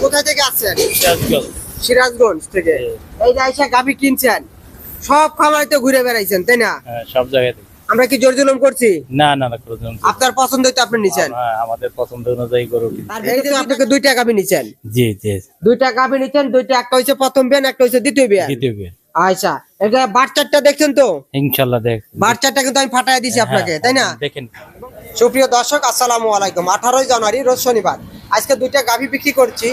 কোথায় থেকে আসছেন? সিরাজগঞ্জ। সিরাজগঞ্জ থেকে। এই যে আইসা গাভী কিনছেন, সব খামারে তো ঘুরে বেড়াইছেন তাই না? হ্যাঁ, সব জায়গায়। আমরা কি জোর জুলুম করছি? না না না, কোনো জন্য। আপনার পছন্দই তো আপনি নিছেন। হ্যাঁ, আমাদের পছন্দ অনুযায়ী গরু কিনছি। আর এই যে আপনাকে দুইটা গাভী নিছেন। জি জি। দুইটা গাভী নিছেন, দুইটা, একটা হইছে প্রথম বিয়ান, একটা হইছে দ্বিতীয় বিয়ান। দ্বিতীয় বিয়ে। আচ্ছা, এটা বাচ্চাটা দেখছেন তো? ইনশাআল্লাহ দেখ। বাচ্চাটা কিন্তু আমি ফাটায় দিছি আপনাকে, তাই না? দেখেন। সুপ্রিয় দর্শক, আসসালামু আলাইকুম। 18 জানুয়ারি রোজ শনিবার। আজকে দুইটা গাভী বিক্রি করছি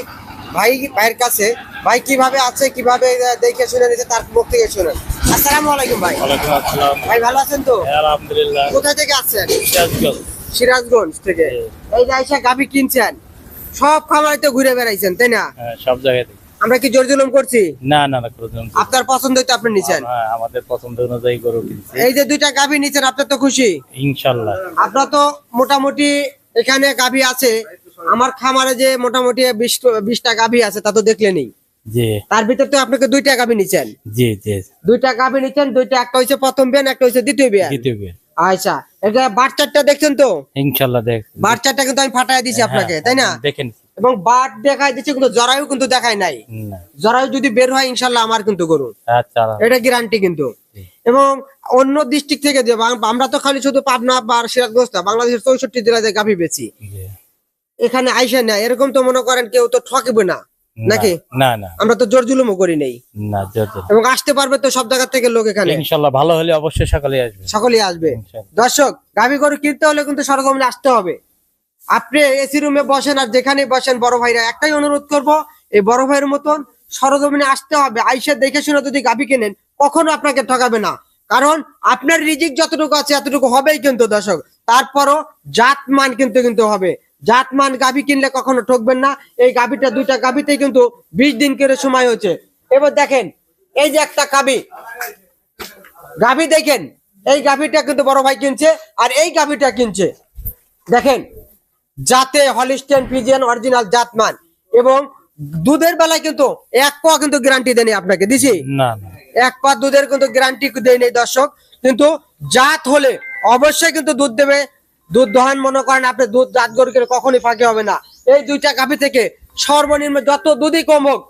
ভাইয়ের কাছে। ভাই কিভাবে আছে, কিভাবে দেখে শুনে নিছে তার মুখ থেকে শুনেন। আসসালামু আলাইকুম ভাই। ওয়ালাইকুম আসসালাম। ভাই ভালো আছেন তো? হ্যাঁ, আলহামদুলিল্লাহ। কোথায় থেকে আসছেন? সিরাজগঞ্জ। সিরাজগঞ্জ থেকে। এই যে আইসা গাভী কিনছেন, সব খামারে তো ঘুরে বেড়াইছেন তাই না? হ্যাঁ, সব জায়গায়। আমরা কি জোর জুলুম করছি? না না না, কোনো জন্য। আপনার পছন্দই তো আপনি নিছেন। হ্যাঁ, আমাদের পছন্দ অনুযায়ী গরু কিনছি। এই যে দুইটা গাভী নিছেন, আপনার তো খুশি? ইনশাআল্লাহ। আপনার তো মোটামুটি এখানে গাভী আছে, আমার খামারে যে মোটামুটি 20টা গাভী আছে তা তো দেখলেনই। জি তার ভিতর তো আপনাকে দুইটা গাভী নিছেন। জি জি। দুইটা গাভী নিছেন, দুইটা, একটা হইছে প্রথম বিয়ান, একটা হইছে দ্বিতীয় বিয়ান। দ্বিতীয় বিয়ে। আচ্ছা, এটা বাচ্চাটা দেখছেন তো? ইনশাআল্লাহ দেখ। বাচ্চাটা কিন্তু আমি ফাটায় দিছি আপনাকে, তাই না? দেখেন। এবং বাট দেখাই দিচ্ছি, কিন্তু জরায়ু কিন্তু দেখায় নাই। না। জরায়ু যদি বের হয় ইনশাল্লাহ আমার কিন্তু গরু, আচ্ছা। এটা গ্যারান্টি কিন্তু। এবং অন্য ডিস্ট্রিক্ট থেকে যে আমরা তো খালি শুধু পাবনা বা সিরাজগঞ্জ না, বাংলাদেশের 64 জেলায় যে গাভী বেচি, জি। এখানে আইসা না এরকম তো মনে করেন কেউ তো ঠকবে না নাকি? না না আমরা তো জোর জুলুমও করি নাই। না, জোর জোর। এবং আসতে পারবে তো সব জায়গা থেকে লোক, এখানে ইনশাআল্লাহ ভালো হলে অবশ্যই সকালে আসবে। সকলেই আসবে। ইনশাআল্লাহ। দর্শক, গাভী গরু কিনতে হলে কিন্তু সরজমিনে আসতে হবে। আপনি এসি রুমে বসেন আর যেখানে বসেন, বড় ভাইরা একটাই অনুরোধ করব, এই বড় ভাইয়ের মতন সরজমিনে আসতে হবে। আইসা দেখে শুনে যদি গাভী কেনেন, কখনো আপনাকে ঠকাবে না। কারণ আপনার রিজিক যতটুকু আছে এতটুকু হবেই কিন্তু দর্শক। তারপরও জাতমান কিন্তু হবে। জাতমান গাভী কিনলে কখনো ঠকবেন না। এই গাভীটা, দুইটা গাভীতেই কিন্তু 20 দিন করে সময় হচ্ছে। এবার দেখেন, এই যে একটা গাভী দেখেন, এই গাভীটা কিন্তু বড় ভাই কিনছে, আর এই গাভীটা কিনছে দেখেন, জাতে হলিস্টিয়ান ফ্রিজিয়ান অরিজিনাল জাতমান। এবং দুধের বেলায় কিন্তু এক পা কিন্তু গ্যারান্টি দেয়নি আপনাকে, দিছি? না না। এক পা দুধের কিন্তু গ্যারান্টি দেয়নি দর্শক। কিন্তু জাত হলে অবশ্যই কিন্তু দুধ দেবে। দুধ দহন মনে করেন আপনি, দুধ জাত গরুকে কখনই ফাঁকি হবে না। এই দুইটা গাভী থেকে সর্বনিম্ন যত দুধই কম হোক,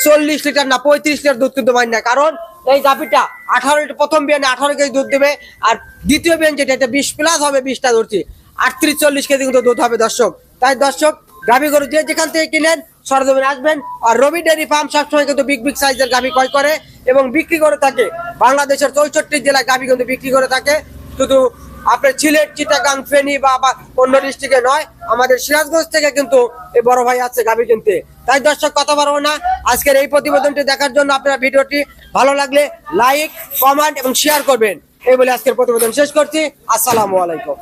40 লিটার না 35 লিটার দুধ কিন্তু পাই না। কারণ এই গাভীটা 18 লিটার, প্রথম বিয়ানে 18 কেজি দুধ দেবে, আর দ্বিতীয় বিয়ান যেটা, এটা 20 প্লাস হবে, 20টা ধরছি, 38-40 কেজি কিন্তু দুধ হবে দর্শক। তাই দর্শক, গাভী গরু যে যেখান থেকে কিনেন সরজমিনে আসবেন। আর রবি ডেয়ারি ফার্ম সবসময় কিন্তু বিগ সাইজের গাভী ক্রয় করে এবং বিক্রি করে থাকে। বাংলাদেশের 64 জেলায় গাভী কিন্তু বিক্রি করে থাকে। শুধু আপনার সিলেট, চিটাগাং, ফেনী বা অন্য ডিস্ট্রিক্টে নয়, আমাদের সিরাজগঞ্জ থেকে কিন্তু এই বড় ভাই আছে গাভী কিনতে। তাই দর্শক, কথা বলবো না। আজকের এই প্রতিবেদনটি দেখার জন্য আপনারা ভিডিওটি ভালো লাগলে লাইক, কমেন্ট এবং শেয়ার করবেন। এই বলে আজকের প্রতিবেদন শেষ করছি। আসসালামু আলাইকুম।